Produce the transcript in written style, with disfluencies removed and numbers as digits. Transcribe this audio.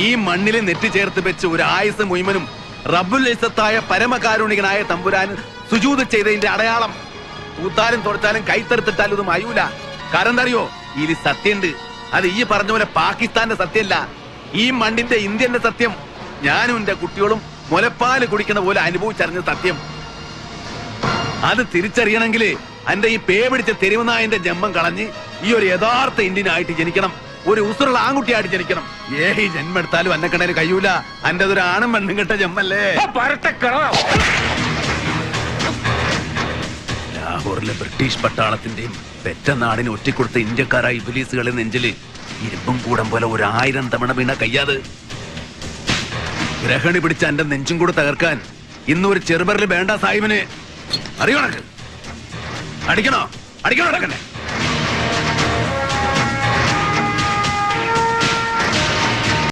ഈ മണ്ണിൽ നെറ്റി ചേർത്ത് വെച്ച് ഒരു ആയുസ് മുഴുവനും റബ്ബുൽ ഇസ്സത്തായ പരമകാരുണികനായ തമ്പുരാൻ സുജൂദ് ചെയ്തതിന്റെ അടയാളം. കൂത്താലും തൊടുത്താലും കൈത്തെടുത്തിട്ടാലും ഇത് മയൂല. കാരണം എന്താ അറിയോ? ഇതിൽ സത്യമുണ്ട്. അത് ഈ പറഞ്ഞ പോലെ പാകിസ്ഥാന്റെ സത്യമല്ല, ഈ മണ്ണിന്റെ ഇന്ത്യന്റെ സത്യം. ഞാനും എന്റെ കുട്ടികളും മുലപ്പാല് കുടിക്കുന്ന പോലെ അനുഭവിച്ചറിഞ്ഞ സത്യം. അത് തിരിച്ചറിയണമെങ്കിൽ എന്റെ ഈ പേ പിടിച്ച തെരുവുനായന്റെ ജന്മം കളഞ്ഞ് ഈ ഒരു യഥാർത്ഥ ഇന്ത്യനായിട്ട് ജനിക്കണം, ഒരു ഉസുറുള്ള ആൺകുട്ടിയായിട്ട് ജനിക്കണം. ഏഹി ജന്മം എടുത്താലും എന്നെ കണ്ടതിന് കഴിയൂല. എന്റെ അതൊരു ആണും പെണ്ണും കെട്ട ജന്മല്ലേ. ലാഹോറിലെ ബ്രിട്ടീഷ് പട്ടാളത്തിന്റെയും പെറ്റ നാടിന് ഒറ്റിക്കൊടുത്ത ഇന്ത്യക്കാരായ ഇബ്ലീസുകളെ നെഞ്ചില് ഇരുമ്പും കൂടം പോലെ 1000 തവണ വീണ കയ്യാത്. ഗ്രഹണി പിടിച്ച എന്റെ നെഞ്ചും കൂടെ തകർക്കാൻ ഇന്നൊരു ചെറുപറിൽ വേണ്ട സാഹിബിന് അറിയോ? അടിക്കണോ അടിക്കണോ?